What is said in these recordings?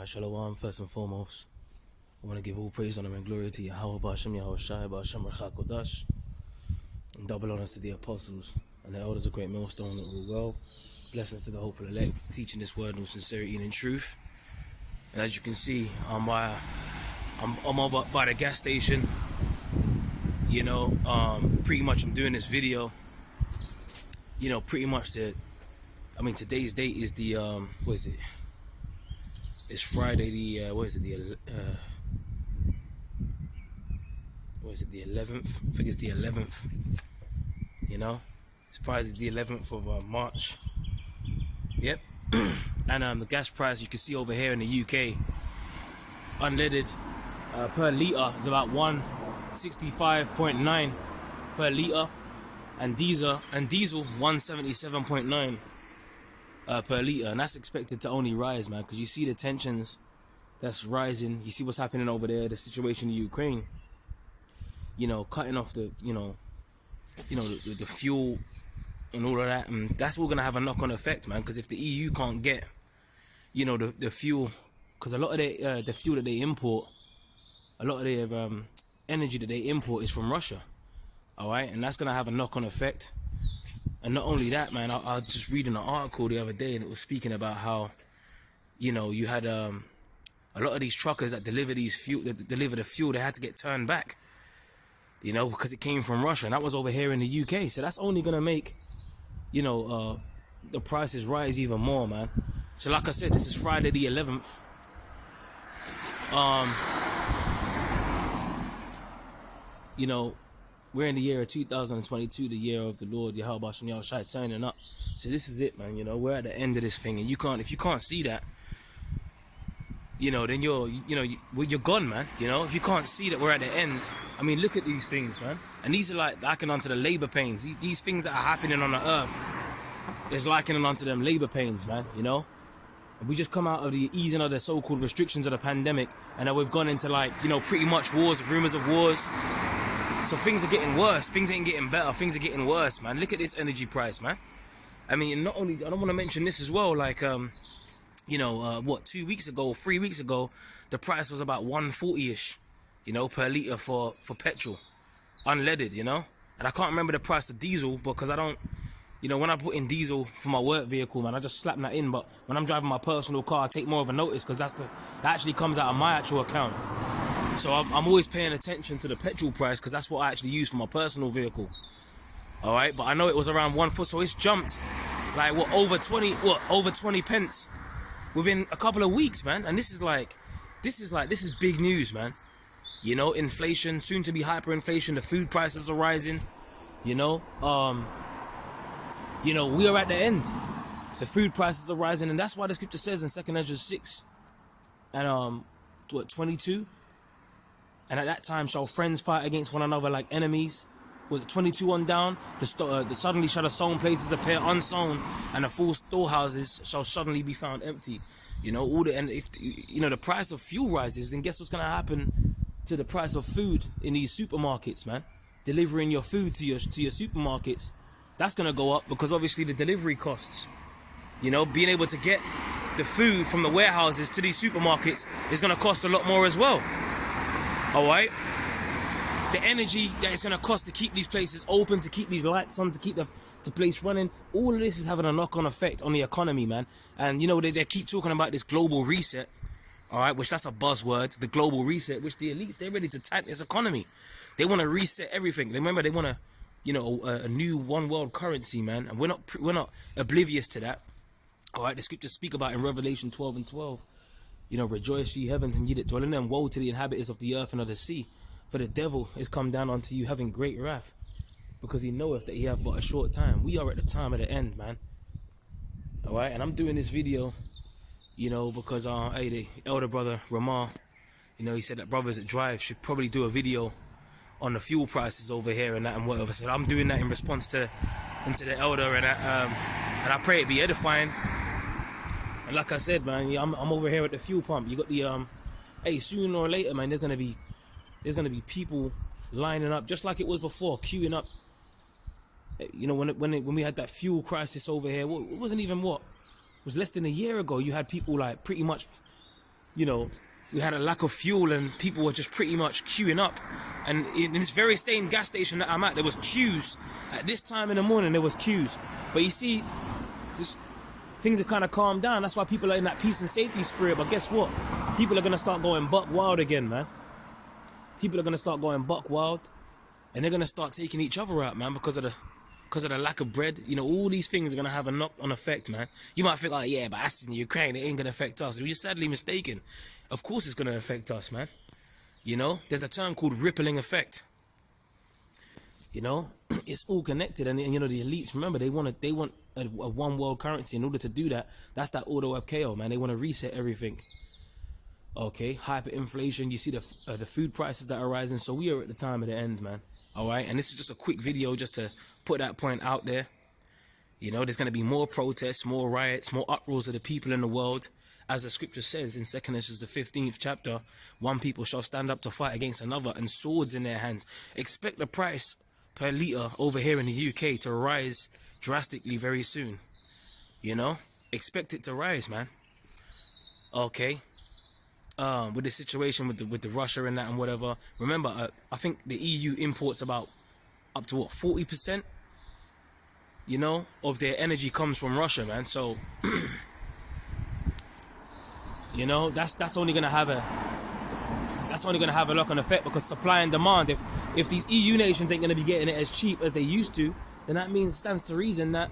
Shalom, first and foremost. I want to give all praise, honor, and glory to Yahweh, Ba'ashem Yahushai, Ba'ashem Rachak Kodash, and double honors to the apostles and the elders of Great Millstone that rule well. Blessings to the hopeful elect, teaching this word in sincerity and in truth. And as you can see, I'm over by the gas station. Pretty much I'm doing this video. Pretty much today's date is the what is it? It's Friday the the 11th? I think it's the 11th. It's Friday the 11th of March. Yep. And the gas price you can see over here in the UK, unleaded per litre is about 165.9 per litre, and diesel 177.9 per litre, and that's expected to only rise, man, because you see the tensions that's rising. You see what's happening over there, the situation in Ukraine. Cutting off the the fuel and all of that, and that's all gonna have a knock-on effect, man. Because if the EU can't get the fuel, because a lot of the fuel that they import, a lot of their energy that they import is from Russia, all right, and that's gonna have a knock-on effect. And not only that, man, I was just reading an article the other day, and it was speaking about how, you had a lot of these truckers that deliver the fuel, they had to get turned back, because it came from Russia, and that was over here in the UK. So that's only gonna make, the prices rise even more, man. So like I said, this is Friday the 11th. We're in the year of 2022, the year of the Lord Yahweh Ba'ashem Yahushai turning up. So this is it, man. We're at the end of this thing, and if you can't see that, then you're gone, man. If you can't see that we're at the end, I mean, look at these things, man. And these are like likening onto the labor pains. These things that are happening on the earth is likening onto them labor pains, man. And we just come out of the easing of the so-called restrictions of the pandemic, and now we've gone into pretty much wars, rumors of wars. So things are getting worse. Things ain't getting better. Things are getting worse, man. Look at this energy price, man. I mean, not only, I don't want to mention this as well, 2 weeks ago, 3 weeks ago, the price was about 140-ish, per litre for petrol, unleaded, and I can't remember the price of diesel because I don't, when I put in diesel for my work vehicle, man, I just slap that in. But when I'm driving my personal car, I take more of a notice because that actually comes out of my actual account. So I'm always paying attention to the petrol price because that's what I actually use for my personal vehicle. All right, but I know it was around 1 foot, so it's jumped like over 20 pence within a couple of weeks, man. And this is big news, man. Inflation, soon to be hyperinflation. The food prices are rising. We are at the end. The food prices are rising, and that's why the scripture says in 2 Ezra 6 and 22. And at that time shall friends fight against one another like enemies. Was it 22 on down? Suddenly shall the sown places appear unsown, and the full storehouses shall suddenly be found empty. If the price of fuel rises, then guess what's gonna happen to the price of food in these supermarkets, man? Delivering your food to your supermarkets, that's gonna go up because obviously the delivery costs. Being able to get the food from the warehouses to these supermarkets is gonna cost a lot more as well. All right, the energy that it's gonna cost to keep these places open, to keep these lights on, to keep the place running, all of this is having a knock-on effect on the economy, man. And they keep talking about this global reset, all right, which that's a buzzword, the global reset, which the elites, they're ready to tank this economy. They want to reset everything. Remember, they want a new one world currency, man, and we're not oblivious to that. All right, the scriptures speak about in Revelation 12 and 12. Rejoice ye heavens and ye that dwell in them. Woe to the inhabitants of the earth and of the sea. For the devil is come down unto you having great wrath, because he knoweth that he have but a short time. We are at the time of the end, man. Alright, and I'm doing this video, because the elder brother Ramah, he said that brothers that drive should probably do a video on the fuel prices over here and that and whatever. So I'm doing that in response to the elder and I pray it be edifying. And like I said, man, I'm over here at the fuel pump. You got the sooner or later, man, there's gonna be people lining up just like it was before, queuing up. When we had that fuel crisis over here, it wasn't even it was less than a year ago. You had people like pretty much you know, we had a lack of fuel and people were just pretty much queuing up. And in this very same gas station that I'm at, there was queues. At this time in the morning, there was queues. But you see, things have kind of calmed down. That's why people are in that peace and safety spirit. But guess what? People are going to start going buck wild again, man. People are going to start going buck wild. And they're going to start taking each other out, man, because of the lack of bread. You know, all these things are going to have a knock-on effect, man. You might think, oh, yeah, but that's in Ukraine. It ain't going to affect us. You're sadly mistaken. Of course it's going to affect us, man. You know, there's a term called rippling effect. You know, it's all connected. And you know, the elites, remember, they want a one world currency. In order to do that, that's that order of chaos, man. They want to reset everything. Okay, hyperinflation. You see the food prices that are rising. So we are at the time of the end, man. All right, and this is just a quick video just to put that point out there. You know, there's going to be more protests, more riots, more uproars of the people in the world. As the scripture says in 2 Ezra, the 15th chapter, one people shall stand up to fight against another and swords in their hands. Expect the price per litre over here in the UK to rise drastically very soon. You know, expect it to rise, man. Okay. With the situation with the Russia and that and whatever. Remember, I think the EU imports about up to what, 40%, you know, of their energy comes from Russia, man. So you know, that's only gonna have a knock-on effect, because supply and demand. If these EU nations ain't gonna be getting it as cheap as they used to, then that means, stands to reason that,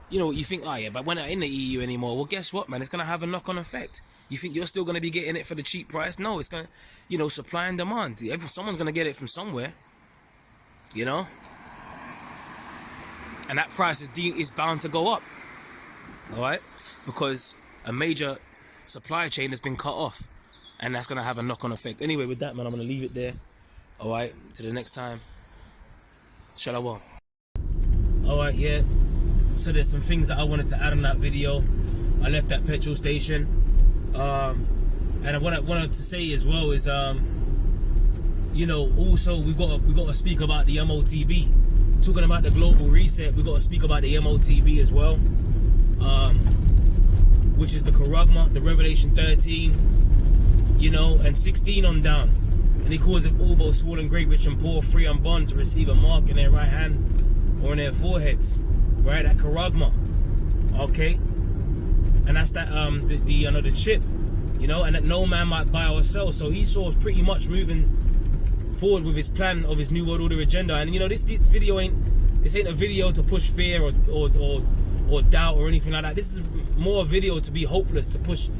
you know, you think, oh yeah, but we're not in the EU anymore. Well, guess what, man? It's gonna have a knock-on effect. You think you're still gonna be getting it for the cheap price? No, it's gonna, you know, supply and demand. Someone's gonna get it from somewhere, you know, and that price is bound to go up. All right, because a major supply chain has been cut off, and that's gonna have a knock-on effect. Anyway, with that, man, I'm gonna leave it there. All right, till the next time. Shalom. All right, yeah. So there's some things that I wanted to add on that video. I left that petrol station, and what I wanted to say as well is, you know, also we got to speak about the MOTB. Talking about the global reset, we got to speak about the MOTB as well, which is the Charagma, the Revelation 13, you know, and 16 on down. And he calls it all, both small and great, rich and poor, free and bond, to receive a mark in their right hand or in their foreheads. Right, that Charagma. Okay, and that's that the chip, you know, and that no man might buy or sell. So Esau's pretty much moving forward with his plan of his New World Order agenda. And you know, this video ain't a video to push fear or doubt or anything like that. This is more a video to be hopeless, to push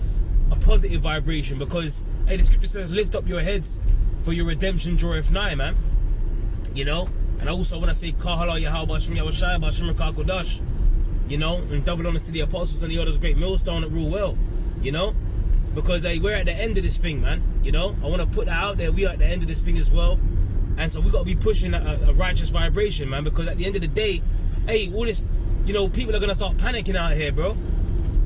a positive vibration, because hey, the scripture says, lift up your heads, for your redemption draweth nigh, man. You know. And also when I say Kahala Yahweh Shem Yahushai Bashim Kodash, you know, and double honors to the apostles and the others, great millstone that rule well, you know, because we're at the end of this thing, man. You know, I want to put that out there. We are at the end of this thing as well, and so we got to be pushing a righteous vibration, man. Because at the end of the day, hey, all this, you know, people are gonna start panicking out here, bro.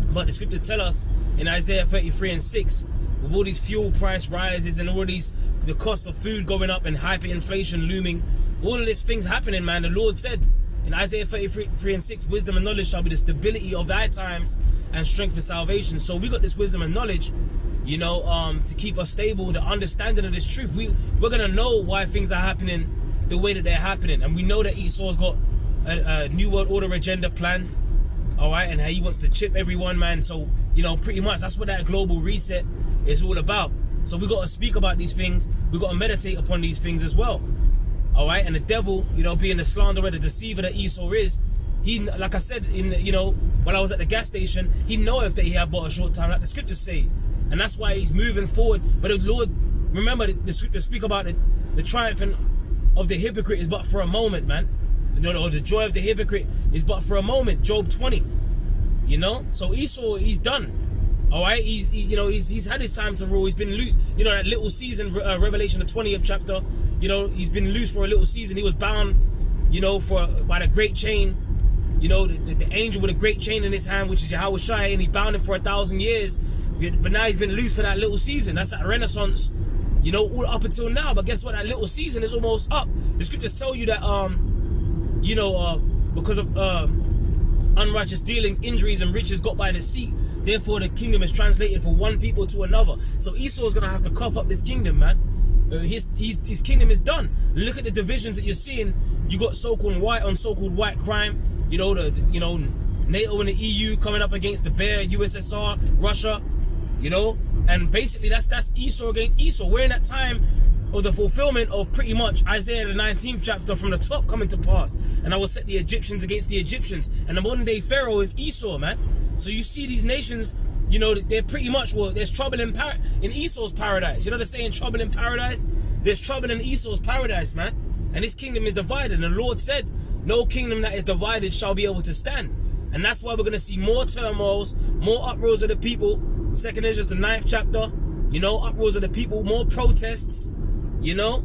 But the scriptures tell us in Isaiah 33:6, with all these fuel price rises and all these, the cost of food going up and hyperinflation looming, all of these things happening, man. The Lord said in Isaiah 33:6, wisdom and knowledge shall be the stability of thy times and strength for salvation. So we got this wisdom and knowledge, you know, to keep us stable, the understanding of this truth. We're gonna know why things are happening the way that they're happening, and we know that Esau's got a New World Order agenda planned, all right, and how he wants to chip everyone, man. So, you know, pretty much that's what that global reset is all about. So we got to speak about these things. We got to meditate upon these things as well. All right, and the devil, you know, being the slanderer, the deceiver that Esau is, he, like I said, you know, while I was at the gas station, he knoweth that he had but a short time, like the scriptures say, and that's why he's moving forward. But the Lord, remember, the scriptures speak about the triumphant of the hypocrite is but for a moment, man. You know, or the joy of the hypocrite is but for a moment. Job 20. You know, so Esau, he's done. All right, he's had his time to rule. He's been loose. You know, that little season, Revelation, the 20th chapter. You know, he's been loose for a little season. He was bound, you know, by the great chain. You know, the angel with a great chain in his hand, which is Yahweh Shai, and he bound him for 1,000 years. But now he's been loose for that little season. That's that Renaissance. You know, all up until now. But guess what? That little season is almost up. The scriptures tell you that, you know, because of unrighteous dealings, injuries, and riches got by deceit. Therefore, the kingdom is translated from one people to another. So Esau's gonna have to cough up this kingdom, man. His kingdom is done. Look at the divisions that you're seeing. You got so-called white on so-called white crime. You know, NATO and the EU coming up against the bear, USSR, Russia. You know, and basically that's Esau against Esau. We're in that time of the fulfillment of pretty much Isaiah the 19th chapter, from the top coming to pass. And I will set the Egyptians against the Egyptians. And the modern day Pharaoh is Esau, man. So you see these nations, you know, they're pretty much, well, there's trouble in Esau's paradise. You know, they're saying trouble in paradise. There's trouble in Esau's paradise, man. And his kingdom is divided. And the Lord said, no kingdom that is divided shall be able to stand. And that's why we're going to see more turmoils, more uproars of the people. 2nd Ezra, the 9th chapter, you know, uproars of the people, more protests, you know,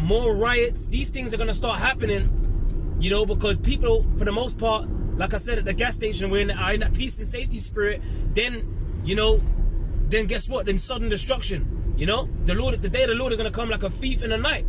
more riots. These things are going to start happening, you know, because people, for the most part, like I said, at the gas station, we're in that peace and safety spirit. Then, you know, then guess what? Then sudden destruction, you know. The day of the Lord is going to come like a thief in the night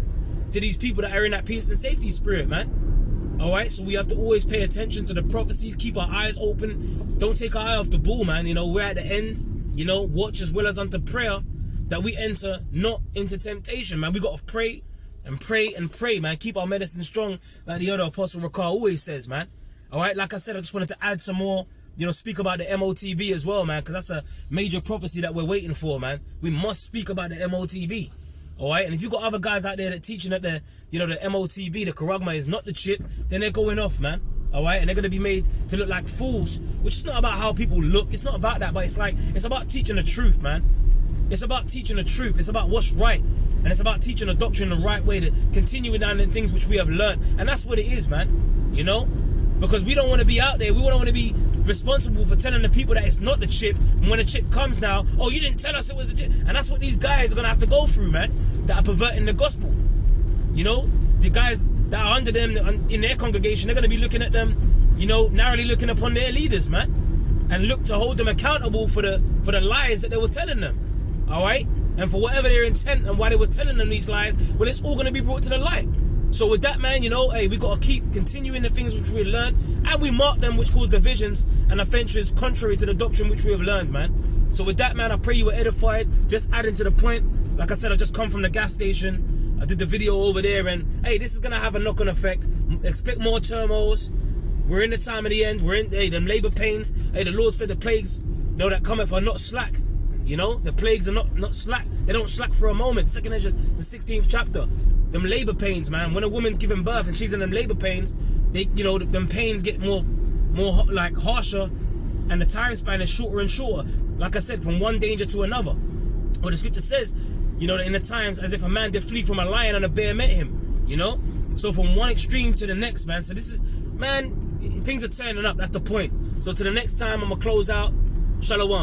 to these people that are in that peace and safety spirit, man. All right, so we have to always pay attention to the prophecies, keep our eyes open. Don't take our eye off the ball, man. You know, we're at the end, you know, watch as well as unto prayer, that we enter not into temptation, man. We got to pray and pray and pray, man. Keep our medicine strong, like the other Apostle Rakar always says, man. All right, like I said, I just wanted to add some more, you know, speak about the MOTB as well, man, because that's a major prophecy that we're waiting for, man. We must speak about the MOTB. All right, and if you got other guys out there that teaching that the, you know, the MOTB, the Charagma is not the chip, then they're going off, man. All right, and they're going to be made to look like fools, which is not about how people look. It's not about that, but it's about teaching the truth, man. It's about teaching the truth. It's about what's right, and it's about teaching the doctrine the right way, to continue down the things which we have learned, and that's what it is, man. You know, because we don't want to be out there. We don't want to be responsible for telling the people that it's not the chip, and when the chip comes now, oh, you didn't tell us it was the chip. And that's what these guys are going to have to go through, man, that are perverting the gospel. You know, the guys that are under them in their congregation, they're going to be looking at them, you know, narrowly looking upon their leaders, man, and look to hold them accountable for the lies that they were telling them. All right, and for whatever their intent and why they were telling them these lies, well, it's all going to be brought to the light. So with that, man, you know, hey, we got to keep continuing the things which we learned, and we mark them which cause divisions and offenses contrary to the doctrine which we have learned, man. So with that, man, I pray you were edified. Just adding to the point, like I said, I just come from the gas station. I did the video over there, and hey, this is going to have a knock-on effect. Expect more turmoils. We're in the time of the end. We're in, hey, them labor pains. Hey, the Lord said the plagues, you know, that cometh are not slack. You know, the plagues are not slack. They don't slack for a moment. 2nd Ezra, the 16th chapter. Them labor pains, man. When a woman's giving birth and she's in them labor pains, they, you know, them pains get more like harsher, and the time span is shorter and shorter. Like I said, from one danger to another. Well, the scripture says, you know, in the times as if a man did flee from a lion and a bear met him. You know, so from one extreme to the next, man. So this is, man, things are turning up. That's the point. So to the next time, I'm gonna close out. Shalom.